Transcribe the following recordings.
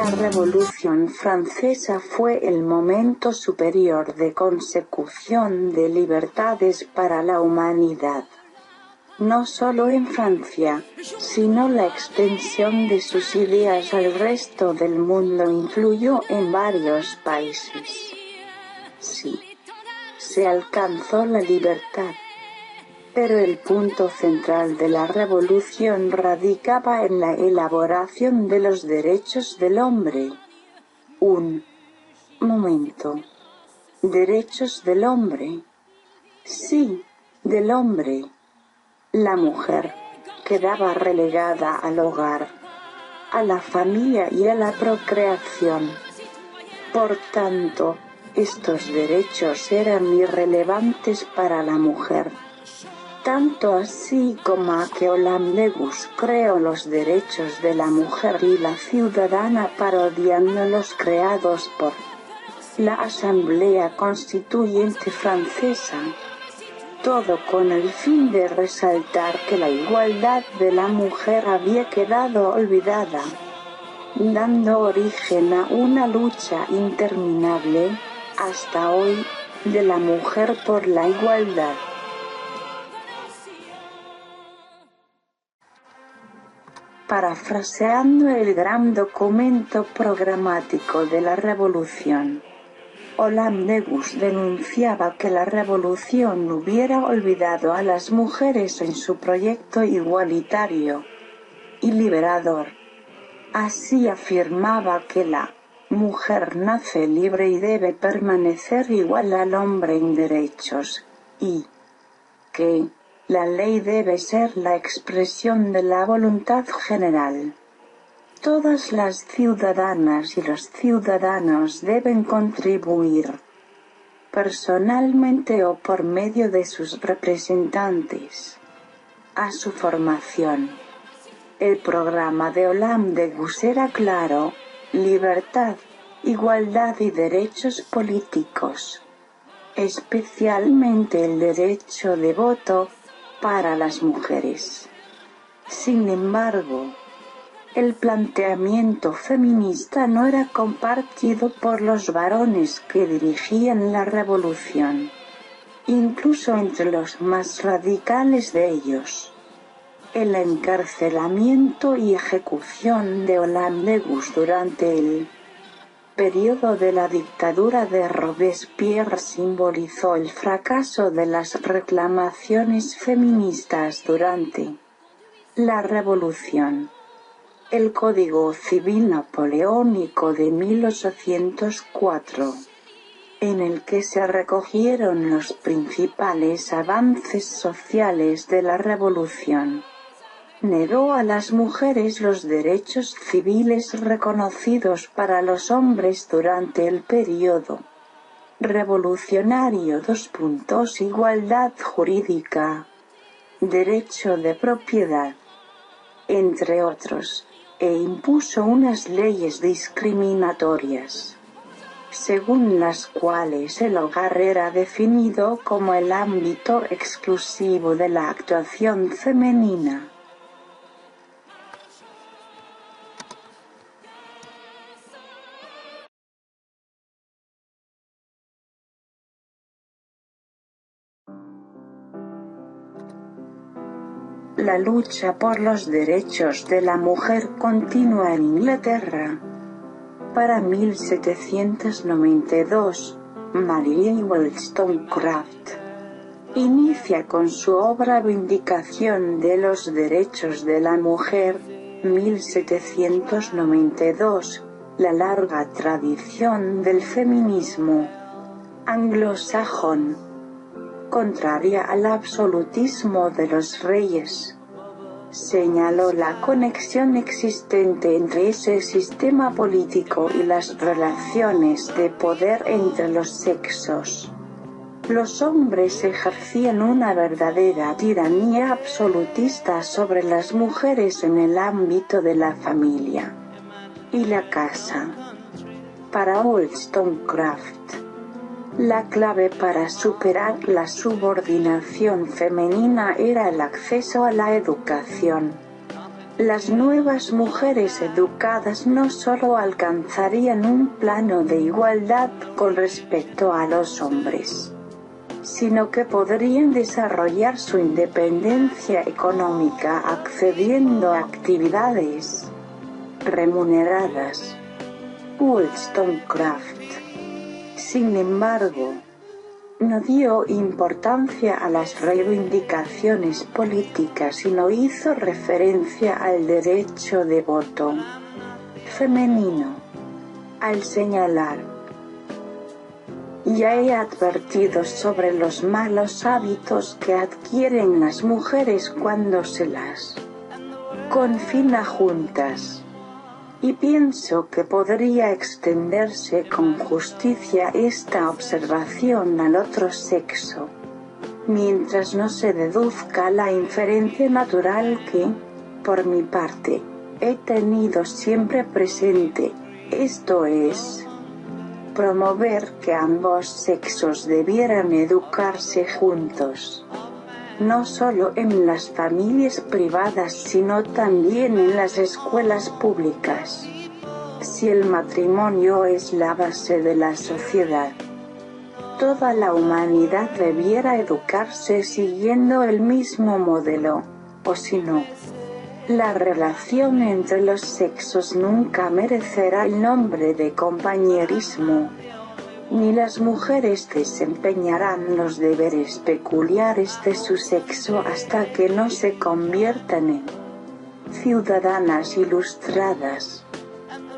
La Revolución Francesa fue el momento superior de consecución de libertades para la humanidad. No solo en Francia, sino la extensión de sus ideas al resto del mundo influyó en varios países. Sí, se alcanzó la libertad. Pero el punto central de la revolución radicaba en la elaboración de los derechos del hombre. Un momento. ¿Derechos del hombre? Sí, del hombre. La mujer quedaba relegada al hogar, a la familia y a la procreación. Por tanto, estos derechos eran irrelevantes para la mujer. Tanto así como que Olamdegus creó los derechos de la mujer y la ciudadana parodiando los creados por la Asamblea Constituyente Francesa. Todo con el fin de resaltar que la igualdad de la mujer había quedado olvidada, dando origen a una lucha interminable, hasta hoy, de la mujer por la igualdad. Parafraseando el gran documento programático de la revolución, Olamdegus denunciaba que la revolución hubiera olvidado a las mujeres en su proyecto igualitario y liberador. Así afirmaba que la mujer nace libre y debe permanecer igual al hombre en derechos, y que la ley debe ser la expresión de la voluntad general. Todas las ciudadanas y los ciudadanos deben contribuir, personalmente o por medio de sus representantes, a su formación. El programa de Olamdegus era claro: libertad, igualdad y derechos políticos, especialmente el derecho de voto para las mujeres. Sin embargo, el planteamiento feminista no era compartido por los varones que dirigían la revolución, incluso entre los más radicales de ellos. El encarcelamiento y ejecución de Olamdegus durante el periodo de la dictadura de Robespierre simbolizó el fracaso de las reclamaciones feministas durante la revolución. El Código Civil Napoleónico de 1804, en el que se recogieron los principales avances sociales de la revolución, negó a las mujeres los derechos civiles reconocidos para los hombres durante el periodo revolucionario. Igualdad jurídica, derecho de propiedad, entre otros, e impuso unas leyes discriminatorias, según las cuales el hogar era definido como el ámbito exclusivo de la actuación femenina. La lucha por los derechos de la mujer continúa en Inglaterra. Para 1792, Mary Wollstonecraft inicia con su obra Vindicación de los Derechos de la Mujer, 1792, la larga tradición del feminismo anglosajón, contraria al absolutismo de los reyes. Señaló la conexión existente entre ese sistema político y las relaciones de poder entre los sexos. Los hombres ejercían una verdadera tiranía absolutista sobre las mujeres en el ámbito de la familia y la casa. Para Wollstonecraft, la clave para superar la subordinación femenina era el acceso a la educación. Las nuevas mujeres educadas no solo alcanzarían un plano de igualdad con respecto a los hombres, sino que podrían desarrollar su independencia económica accediendo a actividades remuneradas. Wollstonecraft, sin embargo, no dio importancia a las reivindicaciones políticas, sino hizo referencia al derecho de voto femenino, al señalar: ya he advertido sobre los malos hábitos que adquieren las mujeres cuando se las confina juntas, y pienso que podría extenderse con justicia esta observación al otro sexo, mientras no se deduzca la inferencia natural que, por mi parte, he tenido siempre presente, esto es, promover que ambos sexos debieran educarse juntos, no solo en las familias privadas sino también en las escuelas públicas. Si el matrimonio es la base de la sociedad, toda la humanidad debiera educarse siguiendo el mismo modelo, o si no, la relación entre los sexos nunca merecerá el nombre de compañerismo, ni las mujeres desempeñarán los deberes peculiares de su sexo hasta que no se conviertan en ciudadanas ilustradas,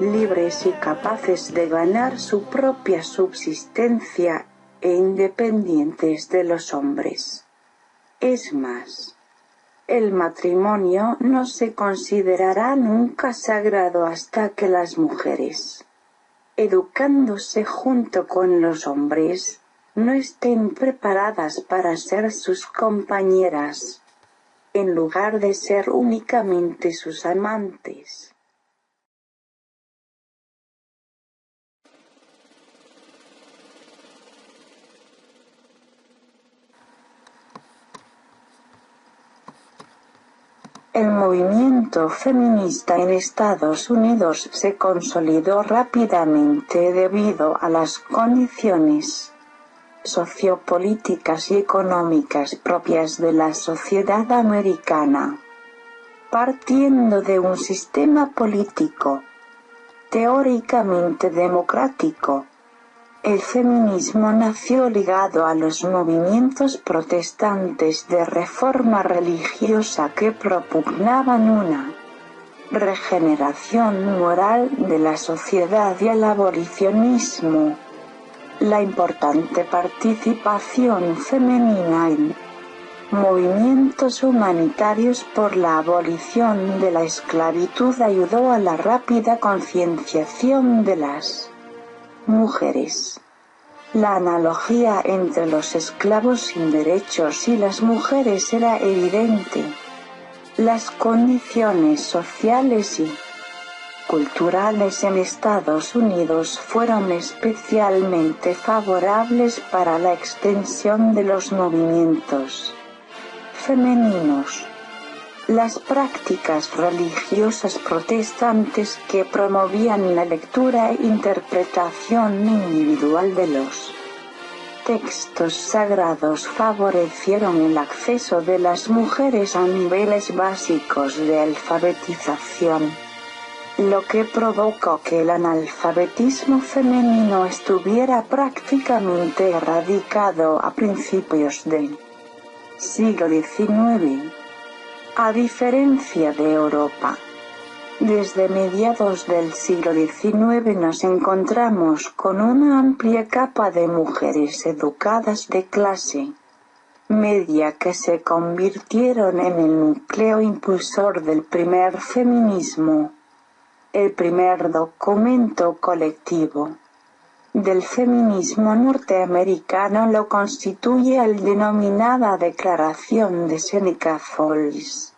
libres y capaces de ganar su propia subsistencia, e independientes de los hombres. Es más, el matrimonio no se considerará nunca sagrado hasta que las mujeres, educándose junto con los hombres, no estén preparadas para ser sus compañeras, en lugar de ser únicamente sus amantes. El movimiento feminista en Estados Unidos se consolidó rápidamente debido a las condiciones sociopolíticas y económicas propias de la sociedad americana. Partiendo de un sistema político teóricamente democrático, el feminismo nació ligado a los movimientos protestantes de reforma religiosa que propugnaban una regeneración moral de la sociedad y el abolicionismo. La importante participación femenina en movimientos humanitarios por la abolición de la esclavitud ayudó a la rápida concienciación de las mujeres. La analogía entre los esclavos sin derechos y las mujeres era evidente. Las condiciones sociales y culturales en Estados Unidos fueron especialmente favorables para la extensión de los movimientos femeninos. Las prácticas religiosas protestantes que promovían la lectura e interpretación individual de los textos sagrados favorecieron el acceso de las mujeres a niveles básicos de alfabetización, lo que provocó que el analfabetismo femenino estuviera prácticamente erradicado a principios del siglo XIX. A diferencia de Europa, desde mediados del siglo XIX nos encontramos con una amplia capa de mujeres educadas de clase media que se convirtieron en el núcleo impulsor del primer feminismo, el primer documento colectivo del feminismo norteamericano lo constituye el denominada Declaración de Seneca Falls,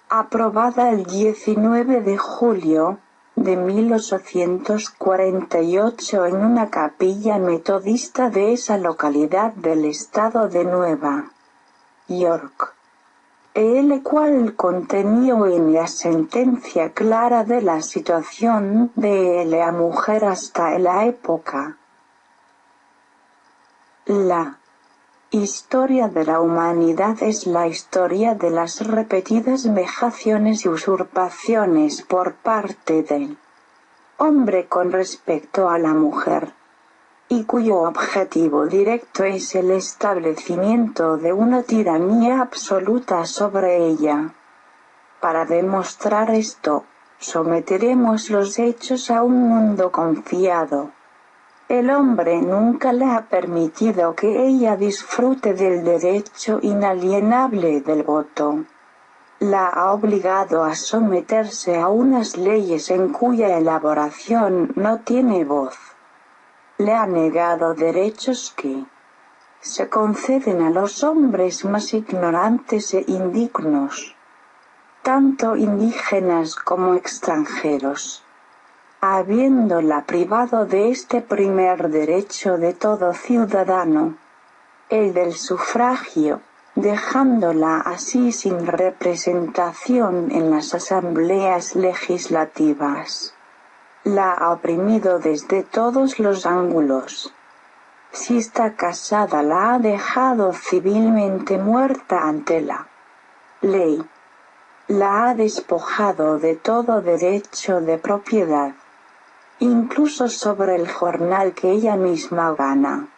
aprobada el 19 de julio de 1848 en una capilla metodista de esa localidad del estado de Nueva York. el cual contenía una sentencia clara de la situación de la mujer hasta la época. La historia de la humanidad es la historia de las repetidas vejaciones y usurpaciones por parte del hombre con respecto a la mujer, y cuyo objetivo directo es el establecimiento de una tiranía absoluta sobre ella. Para demostrar esto, someteremos los hechos a un mundo confiado. El hombre nunca le ha permitido que ella disfrute del derecho inalienable del voto. La ha obligado a someterse a unas leyes en cuya elaboración no tiene voz. Le ha negado derechos que se conceden a los hombres más ignorantes e indignos, tanto indígenas como extranjeros, habiéndola privado de este primer derecho de todo ciudadano, el del sufragio, dejándola así sin representación en las asambleas legislativas. La ha oprimido desde todos los ángulos. Si está casada, la ha dejado civilmente muerta ante la ley. La ha despojado de todo derecho de propiedad, incluso sobre el jornal que ella misma gana.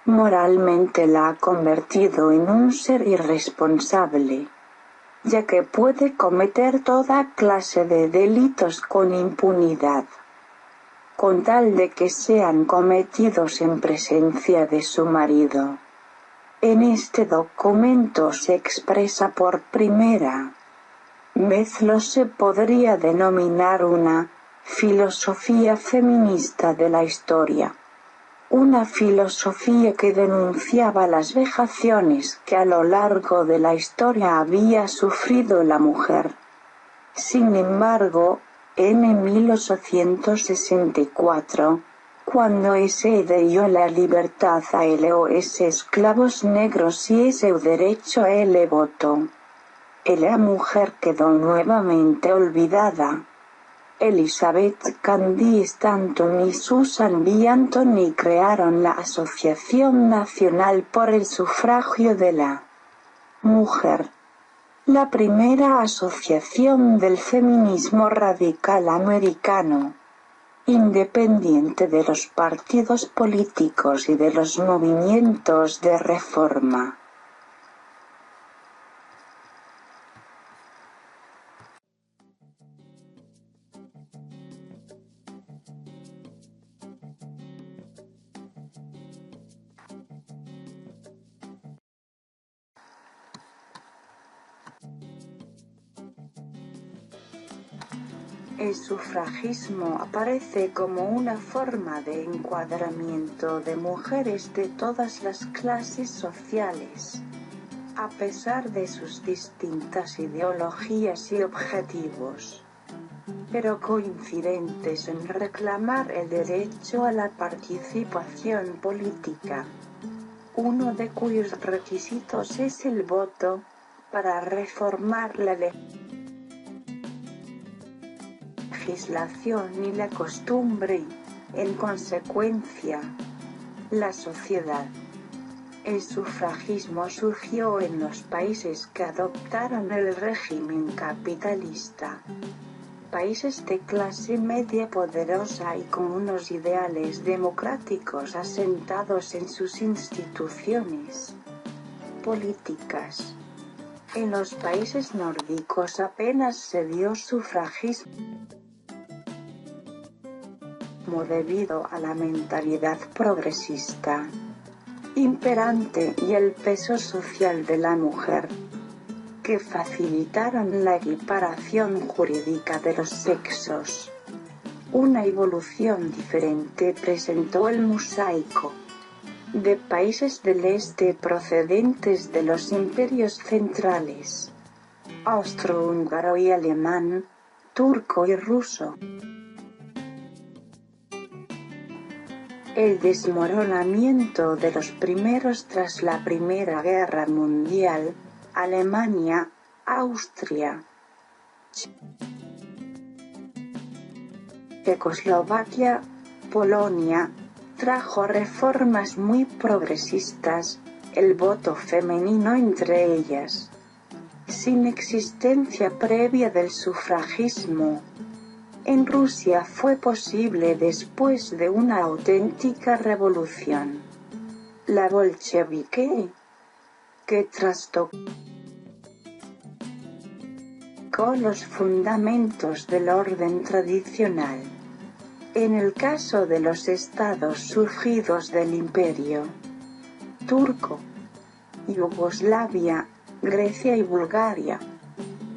Moralmente la ha convertido en un ser irresponsable, ya que puede cometer toda clase de delitos con impunidad, con tal de que sean cometidos en presencia de su marido. En este documento se expresa por primera vez lo se podría denominar una filosofía feminista de la historia. Una filosofía que denunciaba las vejaciones que a lo largo de la historia había sufrido la mujer. Sin embargo, en 1864, cuando se dio la libertad a los esclavos negros y ese derecho al voto, la mujer quedó nuevamente olvidada. Elizabeth Cady Stanton y Susan B. Anthony crearon la Asociación Nacional por el Sufragio de la Mujer, la primera asociación del feminismo radical americano, independiente de los partidos políticos y de los movimientos de reforma. El sufragismo aparece como una forma de encuadramiento de mujeres de todas las clases sociales, a pesar de sus distintas ideologías y objetivos, pero coincidentes en reclamar el derecho a la participación política, uno de cuyos requisitos es el voto, para reformar la legislación y la costumbre y, en consecuencia, la sociedad. El sufragismo surgió en los países que adoptaron el régimen capitalista, países de clase media poderosa y con unos ideales democráticos asentados en sus instituciones políticas. En los países nórdicos apenas se dio sufragismo debido a la mentalidad progresista imperante y el peso social de la mujer, que facilitaron la equiparación jurídica de los sexos. Una evolución diferente presentó el mosaico de países del este procedentes de los imperios centrales, austrohúngaro y alemán, turco y ruso. El desmoronamiento de los primeros tras la Primera Guerra Mundial, Alemania, Austria, Checoslovaquia, Polonia, trajo reformas muy progresistas, el voto femenino entre ellas, sin existencia previa del sufragismo. En Rusia fue posible después de una auténtica revolución, la bolchevique, que trastocó los fundamentos del orden tradicional. En el caso de los estados surgidos del Imperio Turco, Yugoslavia, Grecia y Bulgaria,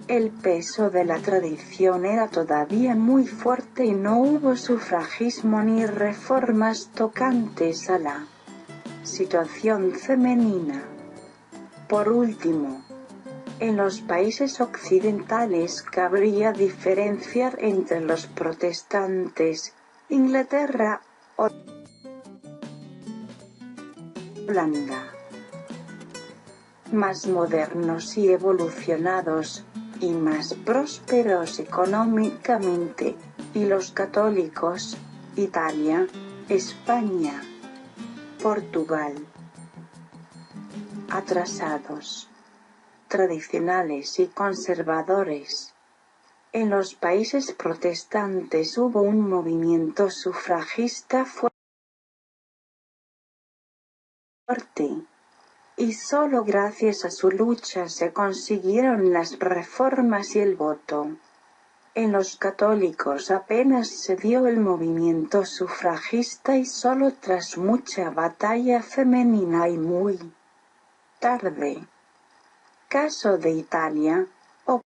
el peso de la tradición era todavía muy fuerte y no hubo sufragismo ni reformas tocantes a la situación femenina. Por último, en los países occidentales cabría diferenciar entre los protestantes, Inglaterra, Holanda, más modernos y evolucionados, y más prósperos económicamente, y los católicos, Italia, España, Portugal, atrasados, tradicionales y conservadores. En los países protestantes hubo un movimiento sufragista fuerte, y solo gracias a su lucha se consiguieron las reformas y el voto. En los católicos apenas se dio el movimiento sufragista y solo tras mucha batalla femenina y muy tarde. Caso de Italia, o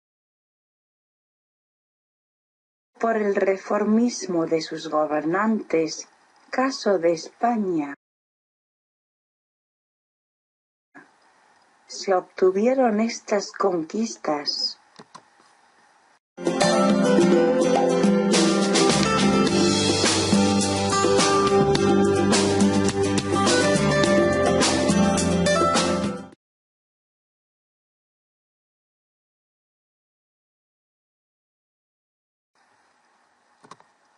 por el reformismo de sus gobernantes, caso de España. Se obtuvieron estas conquistas.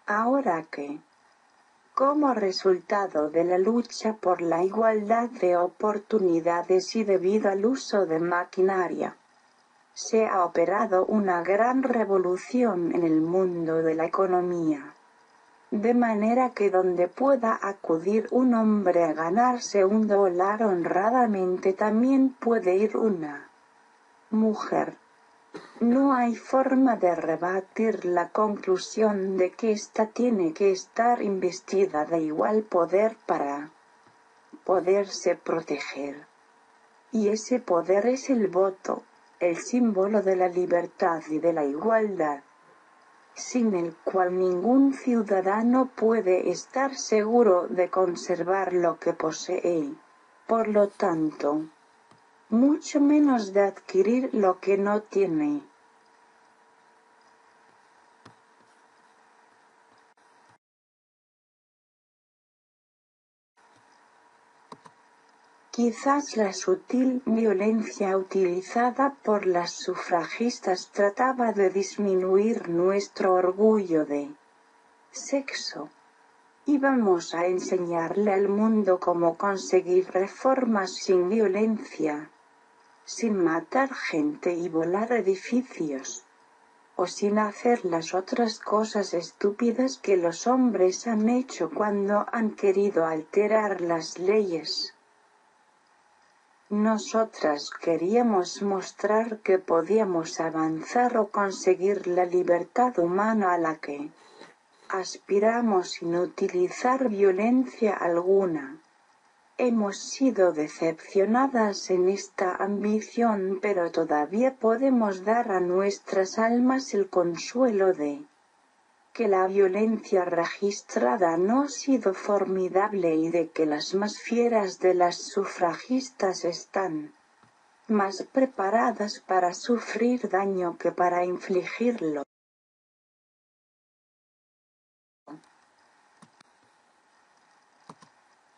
Ahora que, como resultado de la lucha por la igualdad de oportunidades y debido al uso de maquinaria, se ha operado una gran revolución en el mundo de la economía, de manera que donde pueda acudir un hombre a ganarse $1 honradamente también puede ir una mujer. No hay forma de rebatir la conclusión de que ésta tiene que estar investida de igual poder para poderse proteger. Y ese poder es el voto, el símbolo de la libertad y de la igualdad, sin el cual ningún ciudadano puede estar seguro de conservar lo que posee. Por lo tanto, mucho menos de adquirir lo que no tiene. Quizás la sutil violencia utilizada por las sufragistas trataba de disminuir nuestro orgullo de sexo. Íbamos a enseñarle al mundo cómo conseguir reformas sin violencia, sin matar gente y volar edificios, o sin hacer las otras cosas estúpidas que los hombres han hecho cuando han querido alterar las leyes. Nosotras queríamos mostrar que podíamos avanzar o conseguir la libertad humana a la que aspiramos sin utilizar violencia alguna. Hemos sido decepcionadas en esta ambición, pero todavía podemos dar a nuestras almas el consuelo de que la violencia registrada no ha sido formidable y de que las más fieras de las sufragistas están más preparadas para sufrir daño que para infligirlo.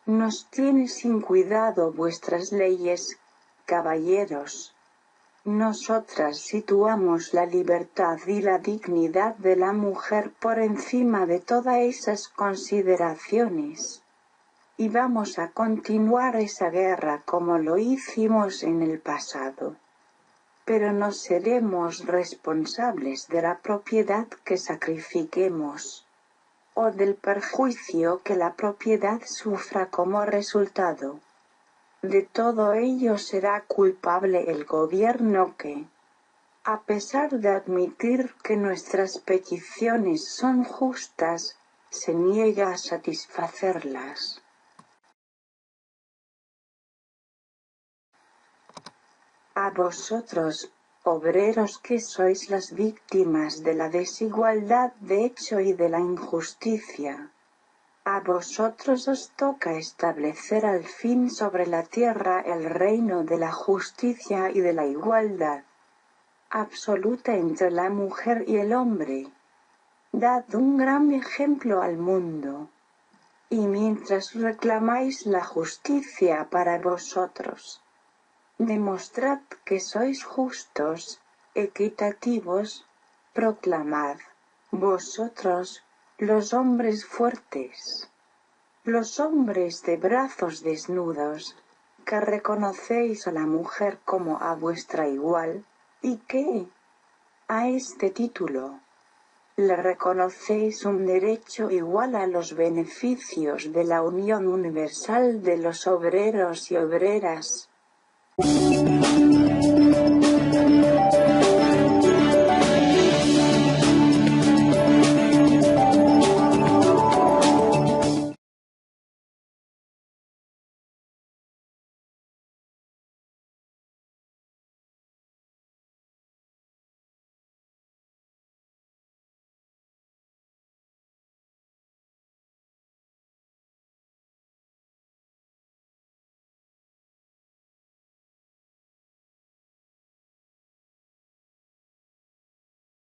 Nos tiene sin cuidado vuestras leyes, caballeros. Nosotras situamos la libertad y la dignidad de la mujer por encima de todas esas consideraciones. Y vamos a continuar esa guerra como lo hicimos en el pasado. Pero no seremos responsables de la propiedad que sacrifiquemos, o del perjuicio que la propiedad sufra como resultado. De todo ello será culpable el gobierno que, a pesar de admitir que nuestras peticiones son justas, se niega a satisfacerlas. A vosotros, obreros que sois las víctimas de la desigualdad de hecho y de la injusticia, a vosotros os toca establecer al fin sobre la tierra el reino de la justicia y de la igualdad absoluta entre la mujer y el hombre. Dad un gran ejemplo al mundo. Y mientras reclamáis la justicia para vosotros, demostrad que sois justos, equitativos, proclamad, vosotros, los hombres fuertes, los hombres de brazos desnudos, que reconocéis a la mujer como a vuestra igual, y que, a este título, le reconocéis un derecho igual a los beneficios de la unión universal de los obreros y obreras.